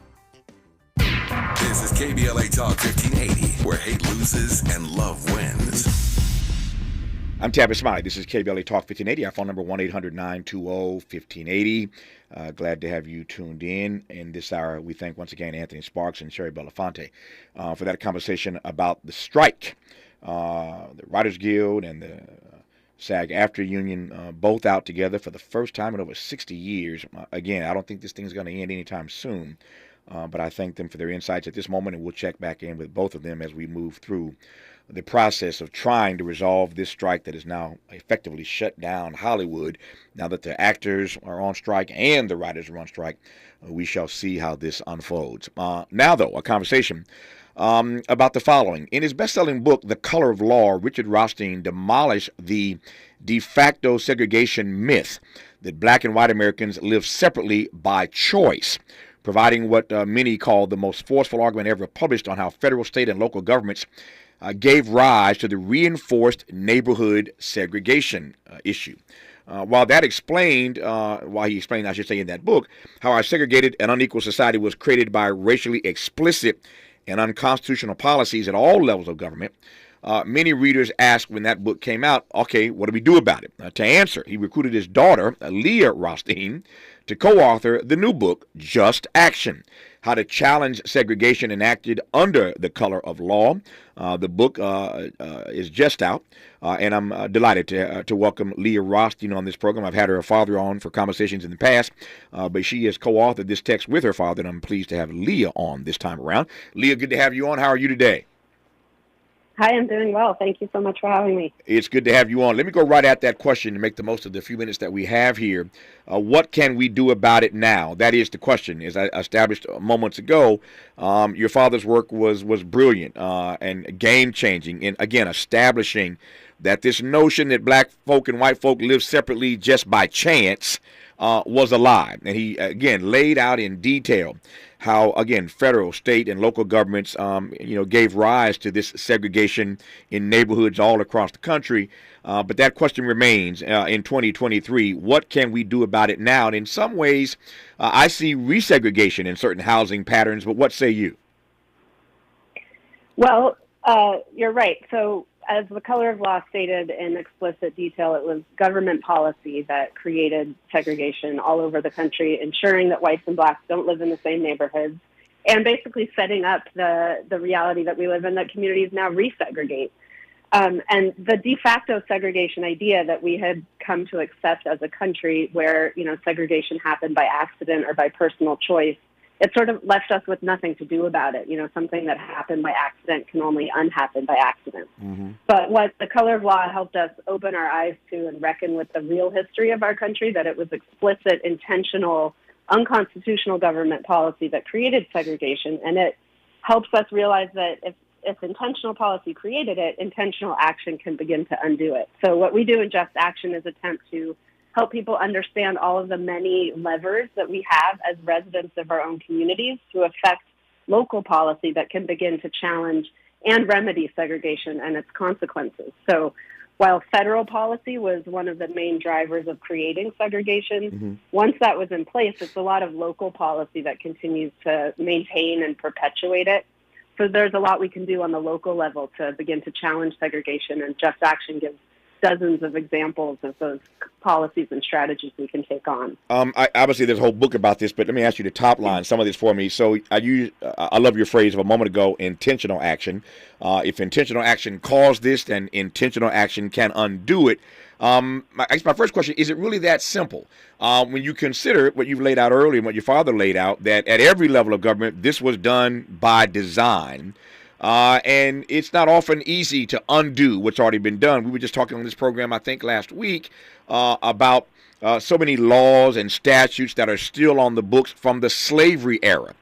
D: This is KBLA Talk 1580, where hate loses and love wins.
H: I'm Tavis Smiley. This is KBLA Talk 1580. Our phone number 1-800-920-1580. Glad to have you tuned in this hour. We thank once again Anthony Sparks and Shari Belafonte for that conversation about the strike. The Writers Guild and the SAG-AFTRA union both out together for the first time in over 60 years. Again, I don't think this thing's going to end anytime soon, but I thank them for their insights at this moment, and we'll check back in with both of them as we move through the process of trying to resolve this strike that has now effectively shut down Hollywood. Now that the actors are on strike and the writers are on strike, we shall see how this unfolds. Now, though, a conversation about the following. In his best-selling book, The Color of Law, Richard Rothstein demolished the de facto segregation myth that black and white Americans live separately by choice, providing what many call the most forceful argument ever published on how federal, state, and local governments gave rise to the reinforced neighborhood segregation issue. While he explained, I should say, in that book, how our segregated and unequal society was created by racially explicit and unconstitutional policies at all levels of government, many readers asked when that book came out, okay, what do we do about it? To answer, he recruited his daughter, Leah Rothstein, to co-author the new book, Just Action: How to Challenge Segregation Enacted Under the Color of Law. The book is just out, and I'm delighted to welcome Leah Rothstein on this program. I've had her father on for conversations in the past, but she has co-authored this text with her father, and I'm pleased to have Leah on this time around. Leah, good to have you on. How are you today?
U: Hi, I'm doing well. Thank you so much for having me.
H: It's good to have you on. Let me go right at that question to make the most of the few minutes that we have here. What can we do about it now? That is the question. As I established moments ago, your father's work was brilliant and game-changing in, again, establishing that this notion that black folk and white folk live separately just by chance was a lie. And he, again, laid out in detail how, again, federal, state, and local governments, gave rise to this segregation in neighborhoods all across the country. But that question remains in 2023. What can we do about it now? And in some ways, I see resegregation in certain housing patterns. But what say you?
U: Well, you're right. So as The Color of Law stated in explicit detail, it was government policy that created segregation all over the country, ensuring that whites and blacks don't live in the same neighborhoods, and basically setting up the reality that we live in, that communities now resegregate. And the de facto segregation idea that we had come to accept as a country, where, segregation happened by accident or by personal choice, it sort of left us with nothing to do about it. Something that happened by accident can only unhappen by accident. Mm-hmm. But what The Color of Law helped us open our eyes to and reckon with the real history of our country, that it was explicit, intentional unconstitutional government policy that created segregation, and it helps us realize that if intentional policy created it, intentional action can begin to undo it. So what we do in Just Action is attempt to help people understand all of the many levers that we have as residents of our own communities to affect local policy that can begin to challenge and remedy segregation and its consequences. So while federal policy was one of the main drivers of creating segregation, once that was in place, it's a lot of local policy that continues to maintain and perpetuate it. So there's a lot we can do on the local level to begin to challenge segregation, and Just Action gives dozens of examples of those policies and strategies we can take on.
H: Obviously, there's a whole book about this, but let me ask you to top line some of this for me. So I love your phrase of a moment ago, intentional action. If intentional action caused this, then intentional action can undo it. My first question, is it really that simple? When you consider what you've laid out earlier and what your father laid out, that at every level of government, this was done by design. And it's not often easy to undo what's already been done. We were just talking on this program, I think, last week about so many laws and statutes that are still on the books from the slavery era.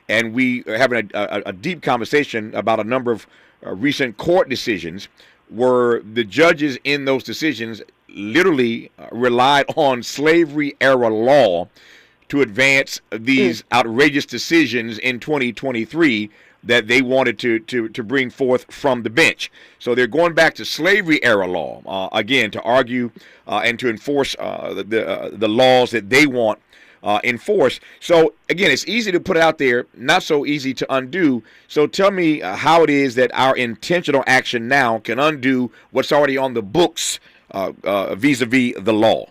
H: And we are having a deep conversation about a number of recent court decisions where the judges in those decisions literally relied on slavery era law to advance these outrageous decisions in 2023 that they wanted to bring forth from the bench. So they're going back to slavery era law, again, to argue and to enforce the laws that they want enforced. So again, it's easy to put it out there, not so easy to undo. So tell me how it is that our intentional action now can undo what's already on the books vis-a-vis the law.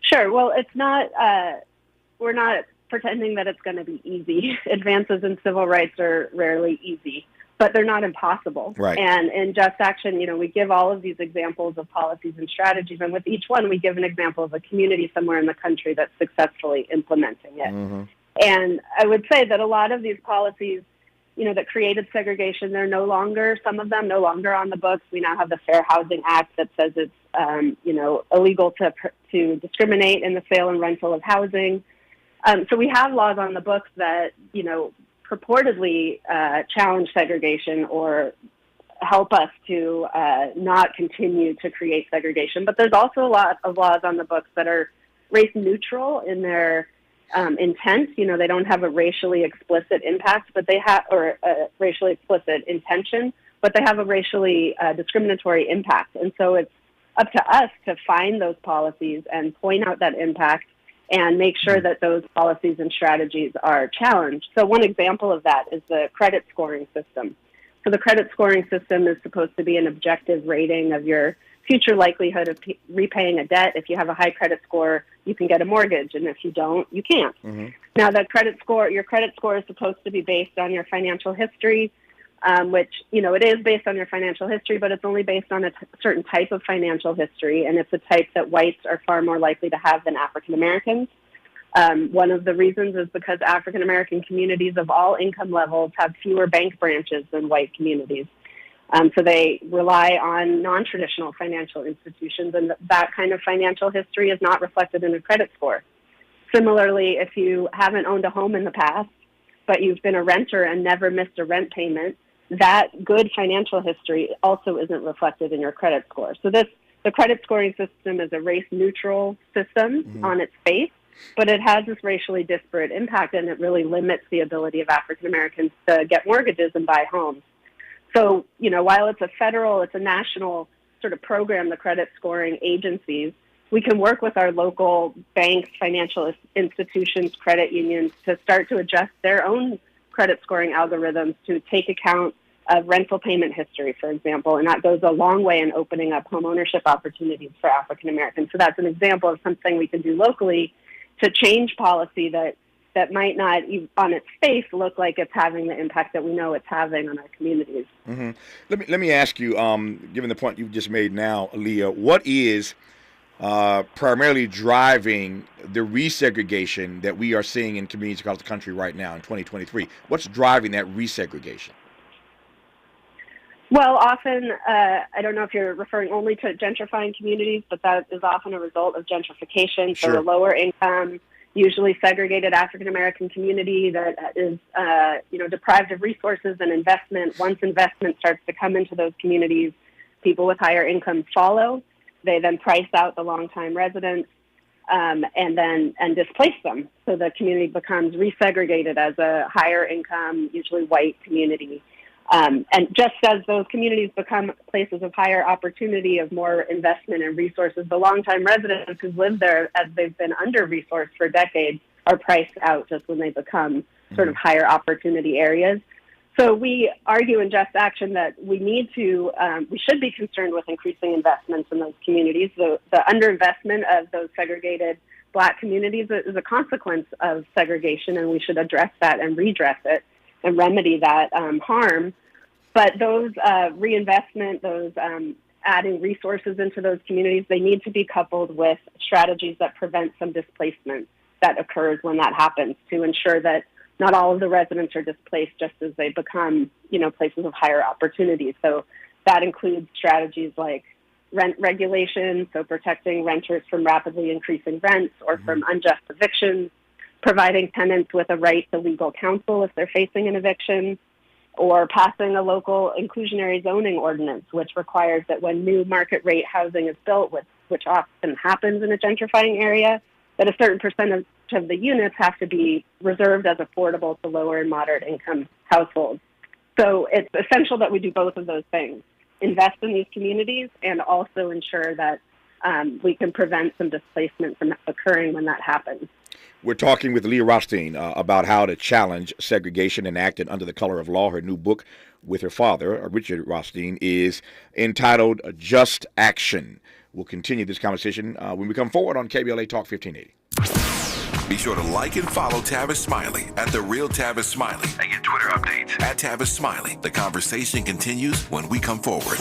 U: Sure. Well, it's not, we're not pretending that it's going to be easy. Advances in civil rights are rarely easy, but they're not impossible.
H: Right.
U: And in Just Action, we give all of these examples of policies and strategies, and with each one, we give an example of a community somewhere in the country that's successfully implementing it. And I would say that a lot of these policies, that created segregation, some of them no longer on the books. We now have the Fair Housing Act that says it's, illegal to discriminate in the sale and rental of housing. So we have laws on the books that, purportedly challenge segregation or help us to not continue to create segregation. But there's also a lot of laws on the books that are race neutral in their intent. They don't have a racially explicit impact, but they have, or a racially explicit intention, but they have a racially discriminatory impact. And so it's up to us to find those policies and point out that impact and make sure that those policies and strategies are challenged. So one example of that is the credit scoring system. So the credit scoring system is supposed to be an objective rating of your future likelihood of repaying a debt. If you have a high credit score, you can get a mortgage, and if you don't, you can't. Now, your credit score is supposed to be based on your financial history, which, it is based on your financial history, but it's only based on a certain type of financial history, and it's a type that whites are far more likely to have than African Americans. One of the reasons is because African American communities of all income levels have fewer bank branches than white communities. So they rely on non-traditional financial institutions, and that kind of financial history is not reflected in a credit score. Similarly, if you haven't owned a home in the past, but you've been a renter and never missed a rent payment, that good financial history also isn't reflected in your credit score. So the credit scoring system is a race-neutral system on its face, but it has this racially disparate impact, and it really limits the ability of African Americans to get mortgages and buy homes. So, while it's a national sort of program, the credit scoring agencies, we can work with our local banks, financial institutions, credit unions to start to adjust their own credit scoring algorithms to take account of rental payment history, for example, and that goes a long way in opening up home ownership opportunities for African Americans. So that's an example of something we can do locally to change policy that might not, on its face, look like it's having the impact that we know it's having on our communities.
H: Let me ask you, given the point you've just made now, Leah, what is primarily driving the resegregation that we are seeing in communities across the country right now in 2023? What's driving that resegregation?
U: Well, often, I don't know if you're referring only to gentrifying communities, but that is often a result of gentrification.
H: Sure.
U: So the lower income usually segregated African American community that is, deprived of resources and investment. Once investment starts to come into those communities, people with higher incomes follow. They then price out the longtime residents and displace them. So the community becomes resegregated as a higher income, usually white community. And just as those communities become places of higher opportunity, of more investment and resources, the longtime residents who've lived there as they've been under-resourced for decades are priced out just when they become sort of higher opportunity areas. So we argue in Just Action that we should be concerned with increasing investments in those communities. The underinvestment of those segregated Black communities is a consequence of segregation, and we should address that and redress it and remedy that harm. But those reinvestment, those adding resources into those communities, they need to be coupled with strategies that prevent some displacement that occurs when that happens, to ensure that not all of the residents are displaced just as they become, places of higher opportunity. So that includes strategies like rent regulation, so protecting renters from rapidly increasing rents or from unjust evictions, providing tenants with a right to legal counsel if they're facing an eviction, or passing a local inclusionary zoning ordinance, which requires that when new market rate housing is built, which often happens in a gentrifying area, that a certain percentage of the units have to be reserved as affordable to lower and moderate income households. So it's essential that we do both of those things, invest in these communities and also ensure that we can prevent some displacement from occurring when that happens.
H: We're talking with Leah Rothstein about how to challenge segregation enacted under the color of law. Her new book with her father, Richard Rothstein, is entitled Just Action. We'll continue this conversation when we come forward on KBLA Talk 1580.
D: Be sure to like and follow Tavis Smiley at The Real Tavis Smiley and get Twitter updates at Tavis Smiley. The conversation continues when we come forward.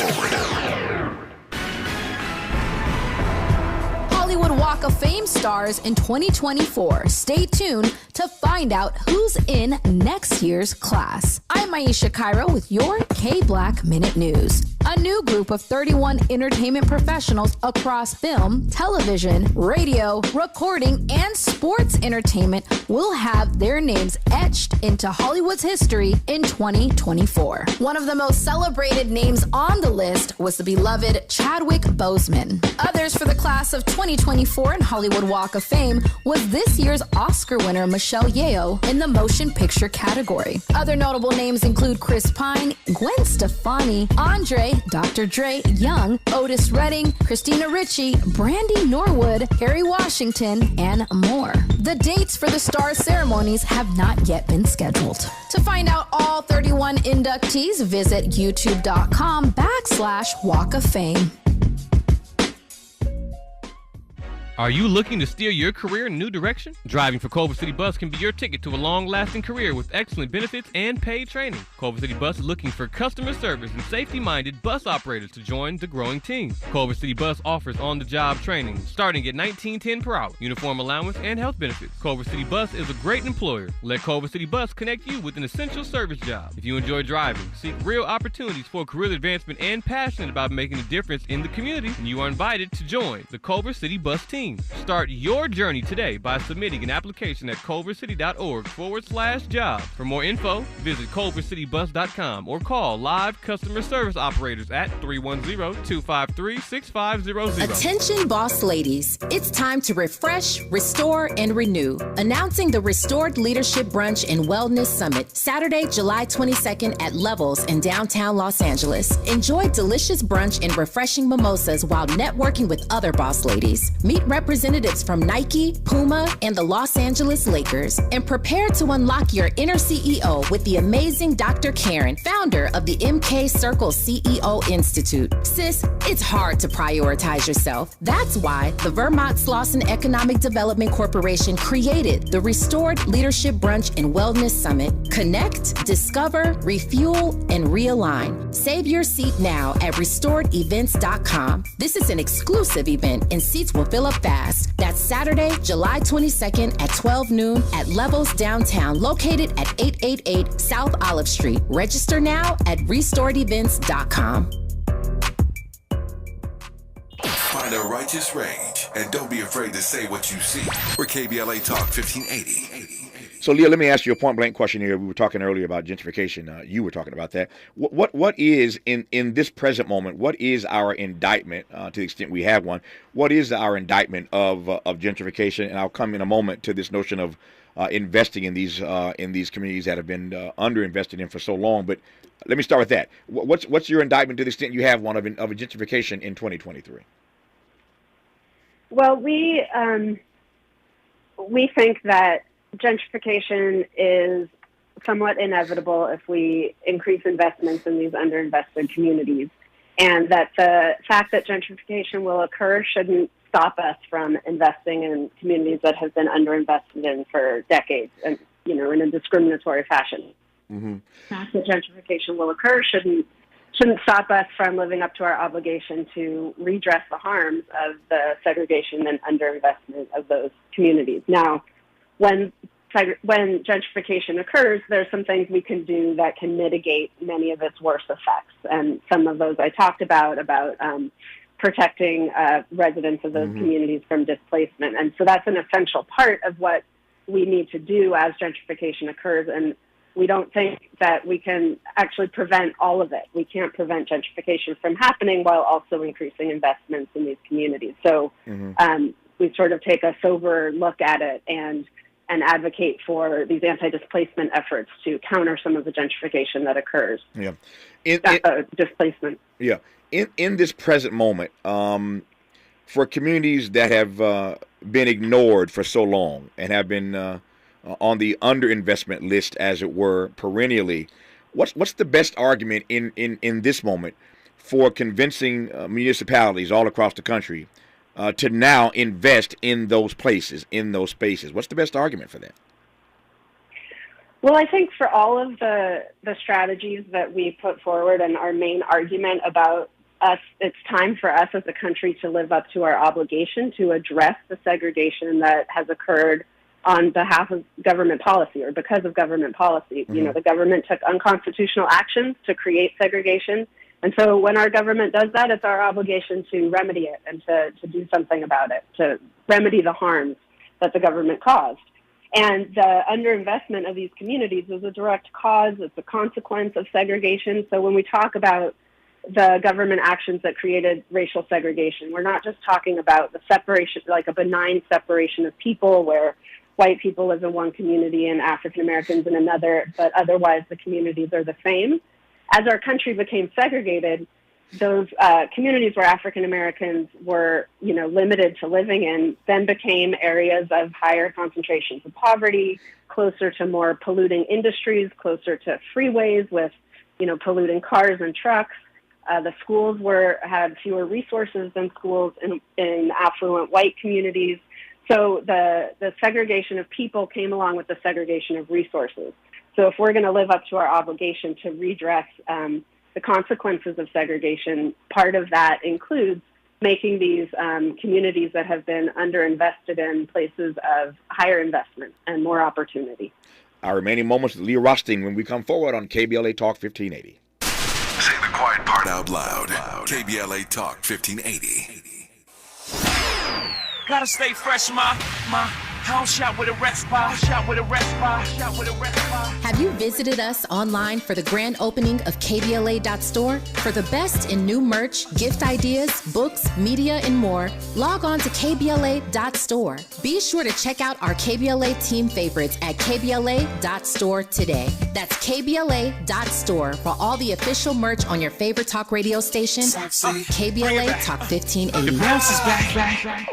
K: Hollywood Walk of Fame stars in 2024. Stay tuned to find out who's in next year's class. I'm Aisha Cairo with your K-Black Minute News. A new group of 31 entertainment professionals across film, television, radio, recording, and sports entertainment will have their names etched into Hollywood's history in 2024. One of the most celebrated names on the list was the beloved Chadwick Boseman. Others for the class of 2024 in Hollywood Walk of Fame was this year's Oscar winner Michelle Yeoh in the motion picture category. Other notable names include Chris Pine, Gwen Stefani, Andre, Dr. Dre, Young, Otis Redding, Christina Ricci, Brandy Norwood, Harry Washington, and more. The dates for the star ceremonies have not yet been scheduled. To find out all 31 inductees, visit youtube.com/Walk of Fame.
F: Are you looking to steer your career in a new direction? Driving for Culver City Bus can be your ticket to a long-lasting career with excellent benefits and paid training. Culver City Bus is looking for customer service and safety-minded bus operators to join the growing team. Culver City Bus offers on-the-job training starting at $19.10 per hour, uniform allowance, and health benefits. Culver City Bus is a great employer. Let Culver City Bus connect you with an essential service job. If you enjoy driving, seek real opportunities for career advancement, and passionate about making a difference in the community, you are invited to join the Culver City Bus team. Start your journey today by submitting an application at culvercity.org/jobs. For more info, visit culvercitybus.com or call live customer service operators at 310-253-6500.
S: Attention boss ladies, it's time to refresh, restore, and renew. Announcing the Restored Leadership Brunch and Wellness Summit, Saturday, July 22nd at Levels in downtown Los Angeles. Enjoy delicious brunch and refreshing mimosas while networking with other boss ladies. Meet representatives from Nike, Puma, and the Los Angeles Lakers, and prepare to unlock your inner CEO with the amazing Dr. Karen, founder of the MK Circle CEO Institute. Sis, it's hard to prioritize yourself. That's why the Vermont Slauson Economic Development Corporation created the Restored Leadership Brunch and Wellness Summit. Connect, discover, refuel, and realign. Save your seat now at restoredevents.com. This is an exclusive event and seats will fill up fast. That's Saturday, July 22nd at 12 noon at Levels Downtown, located at 888 South Olive Street. Register now at restoredevents.com.
D: Find a righteous rage and don't be afraid to say what you see. We're KBLA Talk 1580.
H: So, Leah, let me ask you a point-blank question here. We were talking earlier about gentrification. You were talking about that. What is, in this present moment, what is our indictment, to the extent we have one, what is our indictment of gentrification? And I'll come in a moment to this notion of investing in these communities that have been underinvested in for so long. But let me start with that. What's your indictment, to the extent you have one, of a gentrification in 2023?
U: Well, we think that gentrification is somewhat inevitable if we increase investments in these underinvested communities, and that the fact that gentrification will occur shouldn't stop us from investing in communities that have been underinvested in for decades, and in a discriminatory fashion.
H: Mm-hmm.
U: The fact that gentrification will occur shouldn't stop us from living up to our obligation to redress the harms of the segregation and underinvestment of those communities. Now, when gentrification occurs, there's some things we can do that can mitigate many of its worst effects. And some of those I talked about protecting residents of those communities from displacement. And so that's an essential part of what we need to do as gentrification occurs. And we don't think that we can actually prevent all of it. We can't prevent gentrification from happening while also increasing investments in these communities. So we sort of take a sober look at it and advocate for these anti-displacement efforts to counter some of the gentrification that occurs.
H: Yeah,
U: displacement.
H: Yeah, in this present moment, for communities that have been ignored for so long and have been on the underinvestment list, as it were, perennially, what's the best argument in this moment for convincing municipalities all across the country to now invest in those places, in those spaces? What's the best argument for that?
U: Well, I think for all of the strategies that we put forward, and our main argument about us, it's time for us as a country to live up to our obligation to address the segregation that has occurred on behalf of government policy, or because of government policy. The government took unconstitutional actions to create segregation. And so when our government does that, it's our obligation to remedy it and to do something about it, to remedy the harms that the government caused. And the underinvestment of these communities is a direct cause, it's a consequence of segregation. So when we talk about the government actions that created racial segregation, we're not just talking about the separation, like a benign separation of people where white people live in one community and African Americans in another, but otherwise the communities are the same. As our country became segregated, those communities where African Americans were, limited to living in, then became areas of higher concentrations of poverty, closer to more polluting industries, closer to freeways with, polluting cars and trucks. The schools had fewer resources than schools in affluent white communities. So the segregation of people came along with the segregation of resources. So if we're going to live up to our obligation to redress the consequences of segregation, part of that includes making these communities that have been underinvested in places of higher investment and more opportunity.
H: Our remaining moments with Leah Rothstein when we come forward on KBLA Talk 1580.
D: Say the quiet part out loud. KBLA Talk 1580.
P: Gotta stay fresh, my house shot with a rest bar,
S: Have you visited us online for the grand opening of KBLA.store? For the best in new merch, gift ideas, books, media, and more, log on to KBLA.store. Be sure to check out our KBLA team favorites at KBLA.store today. That's KBLA.store for all the official merch on your favorite talk radio station, KBLA Talk 1580.
P: The bounce is back.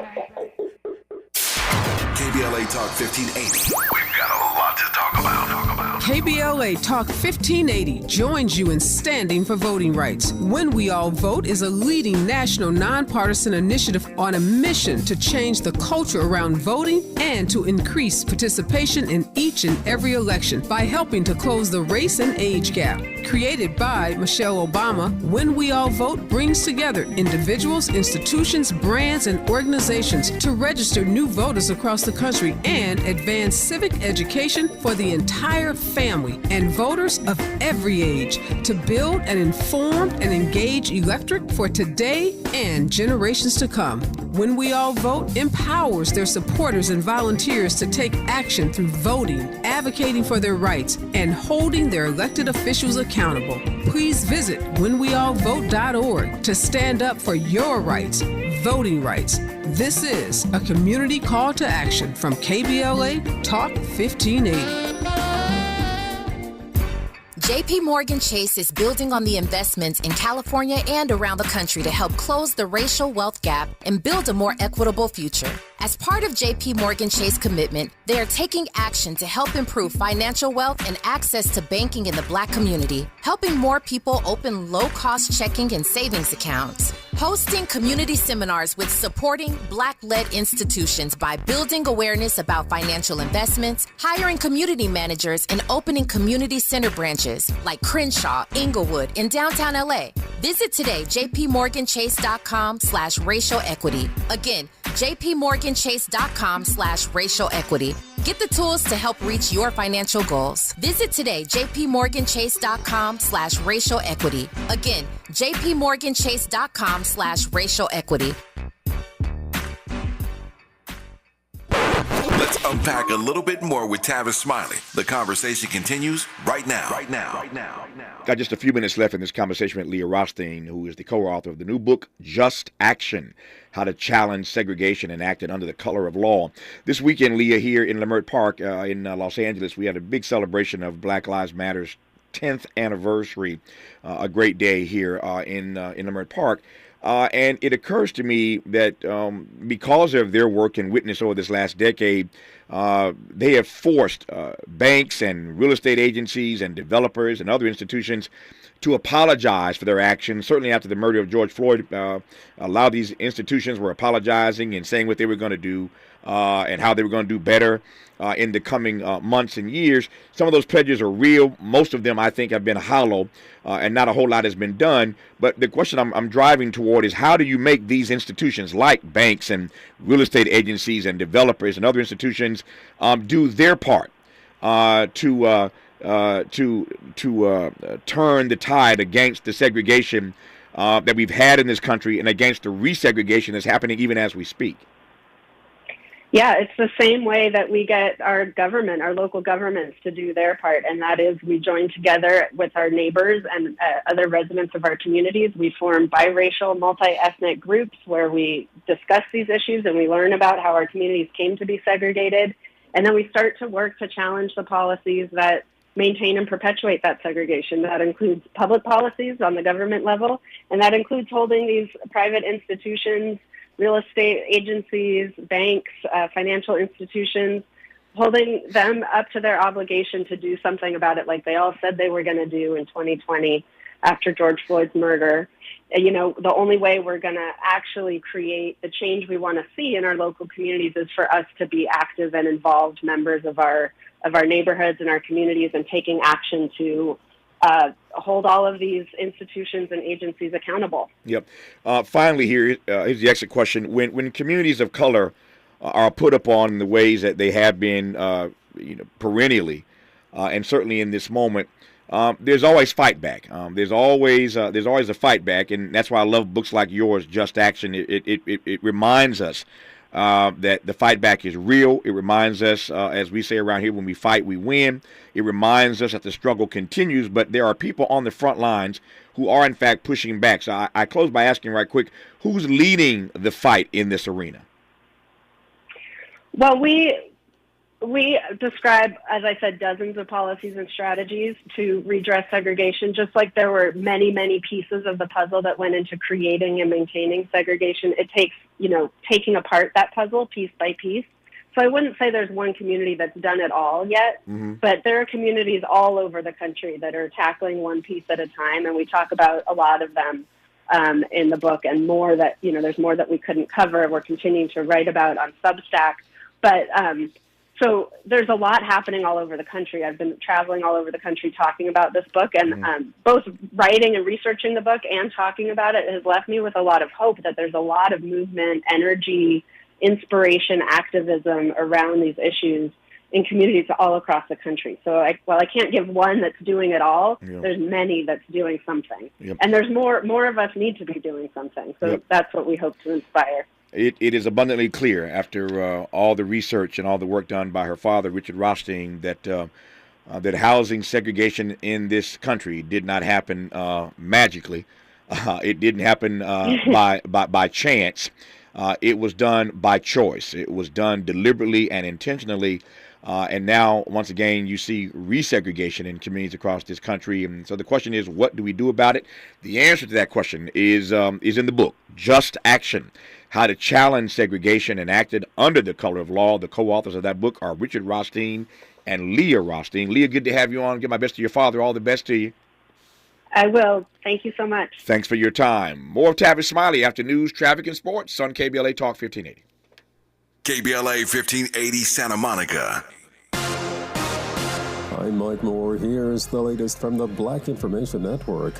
D: KBLA Talk 1580. We've got a lot to talk about.
G: KBLA Talk 1580 joins you in standing for voting rights. When We All Vote is a leading national nonpartisan initiative on a mission to change the culture around voting and to increase participation in each and every election by helping to close the race and age gap. Created by Michelle Obama, When We All Vote brings together individuals, institutions, brands, and organizations to register new voters across the country and advance civic education for the entire family and voters of every age to build an informed and engaged electorate for today and generations to come. When We All Vote empowers their supporters and volunteers to take action through voting, advocating for their rights, and holding their elected officials accountable. Please visit whenweallvote.org to stand up for your rights, voting rights. This is a community call to action from KBLA Talk 1580.
S: JP Morgan Chase is building on the investments in California and around the country to help close the racial wealth gap and build a more equitable future. As part of JP Morgan Chase commitment, they are taking action to help improve financial wealth and access to banking in the Black community, helping more people open low-cost checking and savings accounts, hosting community seminars with supporting Black-led institutions by building awareness about financial investments, hiring community managers, and opening community center branches like Crenshaw, Inglewood, and downtown LA. Visit today, jpmorganchase.com/racial equity. Again, jpmorganchase.com/racial equity. Get the tools to help reach your financial goals. Visit today, jpmorganchase.com/racial equity. Again, jpmorganchase.com/racial equity.
D: Let's unpack a little bit more with Tavis Smiley. The conversation continues right now.
H: Got just a few minutes left in this conversation with Leah Rothstein, who is the co-author of the new book, Just Action: How to Challenge Segregation Enacted Under the Color of Law. This weekend, Leah, here in Leimert Park in Los Angeles, we had a big celebration of Black Lives Matter's 10th anniversary. A great day here in Leimert Park. And it occurs to me that because of their work and witness over this last decade, they have forced banks and real estate agencies and developers and other institutions to apologize for their actions. Certainly after the murder of George Floyd, a lot of these institutions were apologizing and saying what they were going to do and how they were going to do better in the coming months and years. Some of those pledges are real. Most of them, I think, have been hollow, and not a whole lot has been done. But the question I'm driving toward is, how do you make these institutions like banks and real estate agencies and developers and other institutions do their part to turn the tide against the segregation that we've had in this country and against the resegregation that's happening even as we speak?
U: Yeah, it's the same way that we get our government, our local governments, to do their part, and that is we join together with our neighbors and other residents of our communities. We form biracial, multi-ethnic groups where we discuss these issues and we learn about how our communities came to be segregated, and then we start to work to challenge the policies that maintain and perpetuate that segregation. That includes public policies on the government level, and that includes holding these private institutions, real estate agencies, banks, financial institutions, holding them up to their obligation to do something about it like they all said they were going to do in 2020 after George Floyd's murder. You know, the only way we're going to actually create the change we want to see in our local communities is for us to be active and involved members of our neighborhoods and our communities and taking action to hold all of these institutions and agencies accountable.
H: Yep. Finally, here's the exit question. When communities of color are put upon in the ways that they have been, perennially, and certainly in this moment, there's always fight back. There's always a fight back, and that's why I love books like yours, Just Action. It reminds us that the fight back is real. It reminds us, as we say around here, when we fight, we win. It reminds us that the struggle continues, but there are people on the front lines who are, in fact, pushing back. So I close by asking right quick, who's leading the fight in this arena?
U: Well, we describe, as I said, dozens of policies and strategies to redress segregation, just like there were many, many pieces of the puzzle that went into creating and maintaining segregation. It takes, taking apart that puzzle piece by piece. So I wouldn't say there's one community that's done it all yet, but there are communities all over the country that are tackling one piece at a time, and we talk about a lot of them in the book, and more that, there's more that we couldn't cover. We're continuing to write about on Substack. But so there's a lot happening all over the country. I've been traveling all over the country talking about this book, and both writing and researching the book and talking about it has left me with a lot of hope that there's a lot of movement, energy, inspiration, activism around these issues in communities all across the country. So while I can't give one that's doing it all, there's many that's doing something. And there's more of us need to be doing something. So that's what we hope to inspire.
H: It is abundantly clear after all the research and all the work done by her father, Richard Rothstein, that that housing segregation in this country did not happen magically. It didn't happen by chance. It was done by choice. It was done deliberately and intentionally. And now, once again, you see resegregation in communities across this country. And so the question is, what do we do about it? The answer to that question is in the book, Just Action: How to Challenge Segregation Enacted Under the Color of Law. The co-authors of that book are Richard Rothstein and Leah Rothstein. Leah, good to have you on. Give my best to your father. All the best to you.
U: I will. Thank you so much.
H: Thanks for your time. More of Tavis Smiley after news, traffic, and sports on KBLA Talk 1580.
D: KBLA 1580 Santa Monica.
A: I'm Mike Moore. Here's the latest from the Black Information Network.